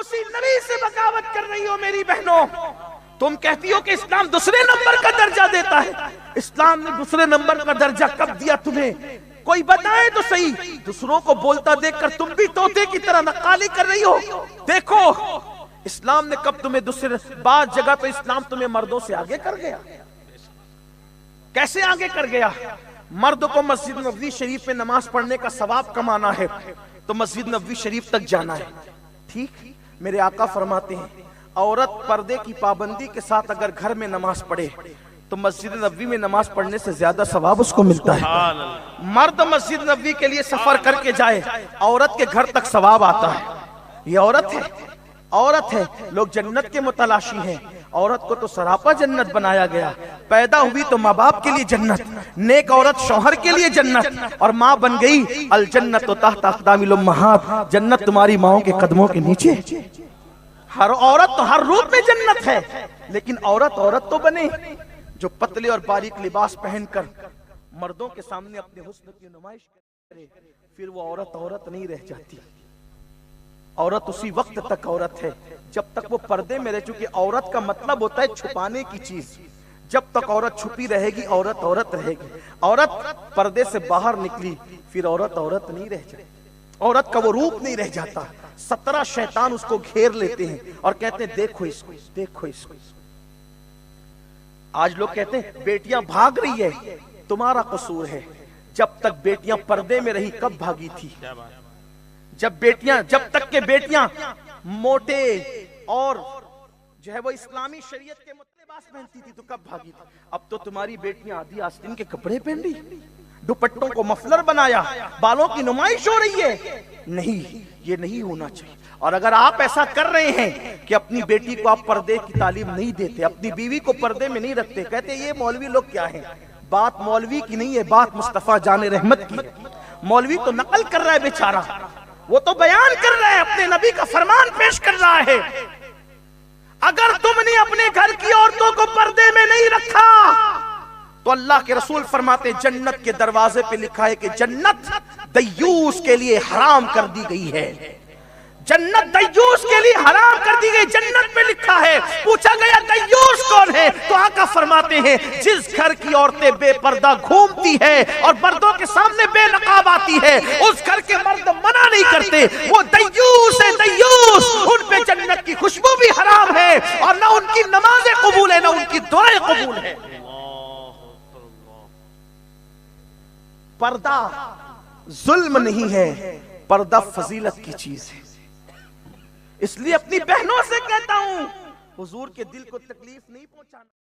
اسی نبی سے بغاوت کر رہی ہو میری بہنوں. تم کہتی ہو کہ اسلام دوسرے نمبر کا درجہ دیتا ہے. اسلام نے دوسرے نمبر کا درجہ کب دیا تمہیں؟ کوئی بتائے تو صحیح. دوسروں کو بولتا دیکھ کر تم بھی طوطے کی طرح نقالی کر رہی ہو. دیکھو اسلام نے کب تمہیں دوسرے، بعض جگہ تو اسلام تمہیں مردوں سے آگے کر گیا. کیسے آگے کر گیا؟ مرد کو مسجد نبوی شریف میں نماز پڑھنے کا ثواب کمانا ہے تو مسجد نبوی شریف تک جانا ہے. ٹھیک، میرے آقا فرماتے ہیں عورت پردے کی پابندی کے ساتھ اگر گھر میں نماز پڑھے تو مسجد نبوی میں نماز پڑھنے سے زیادہ ثواب اس کو ملتا ہے. مرد مسجد نبوی کے لیے سفر کر کے جائے، عورت کے گھر تک ثواب آتا ہے. یہ عورت ہے، عورت ہے. لوگ جنت کے متلاشی ہیں. عورت کو تو سراپا جنت بنایا گیا. پیدا ہوئی تو ماں باپ کے لیے جنت، نیک عورت شوہر کے لیے جنت، اور ماں بن گئی الجنت تحت اقدام الامہات. جنت تمہاری ماؤں کے قدموں کے نیچے. ہر عورت تو ہر روپ میں جنت ہے، لیکن عورت عورت تو بنے جو پتلے اور باریک لباس پہن کر مردوں کے سامنے اپنے حسن کی نمائش کرے. پھر وہ عورت عورت نہیں رہ جاتی. عورت اسی وقت تک عورت ہے جب تک وہ پردے میں رہ چکی. عورت کا مطلب ہوتا ہے چھپانے کی چیز. جب تک عورت چھپی رہے گی عورت عورت رہے گی. عورت پردے سے باہر نکلی پھر عورت عورت نہیں رہ جاتی. عورت کا وہ روپ نہیں رہ جاتا. 17 شیطان اس کو گھیر لیتے ہیں اور کہتے ہیں دیکھو اس کو، دیکھو اس کو. آج لوگ کہتے ہیں بیٹیاں بھاگ رہی ہے، تمہارا قصور ہے. جب تک بیٹیاں پردے میں رہی کب بھاگی تھی؟ جب تک کہ بیٹیاں موٹے اور جو ہے وہ اسلامی شریعت کے لباس پہنتی تھی تو کب بھاگی تھی؟ اب تو تمہاری بیٹیاں آدھی آستین کے کپڑے پہن رہی، دوپٹوں کو مفلر بنایا، بالوں کی نمائش ہو رہی ہے. نہیں، یہ نہیں ہونا چاہیے. اور اگر آپ ایسا کر رہے ہیں کہ اپنی بیٹی کو آپ پردے کی تعلیم نہیں دیتے، اپنی بیوی کو پردے میں نہیں رکھتے، کہتے یہ مولوی لوگ کیا ہیں. بات مولوی کی نہیں ہے، بات مصطفیٰ جان رحمت کی ہے. مولوی تو نقل کر رہا ہے بیچارہ، وہ تو بیان کر رہا ہے، اپنے نبی کا فرمان پیش کر رہا ہے. اگر تم نے اپنے گھر کی عورتوں کو پردے میں نہیں رکھا تو اللہ کے رسول فرماتے جنت کے دروازے پہ لکھا ہے کہ جنت دیوس کے لیے حرام کر دی گئی ہے. جنت دیوس کے لیے حرام کر دی گئی. جنت میں لکھا ہے. پوچھا گیا دیوس کون ہے تو آقا فرماتے ہیں جس گھر کی عورتیں بے پردہ گھومتی ہے اور مردوں کے سامنے بے نقاب آتی ہے، اس گھر کے مرد منع نہیں کرتے، وہ دیوس ہے. دیوس ان پہ جنت کی خوشبو بھی حرام ہے اور نہ ان کی نمازیں قبول ہے نہ ان کی دعائیں قبول ہے. پردہ ظلم نہیں ہے، پردہ فضیلت کی چیز ہے. اس لیے اپنی بہنوں سے کہتا ہوں حضور کے دل کو تکلیف نہیں پہنچانا.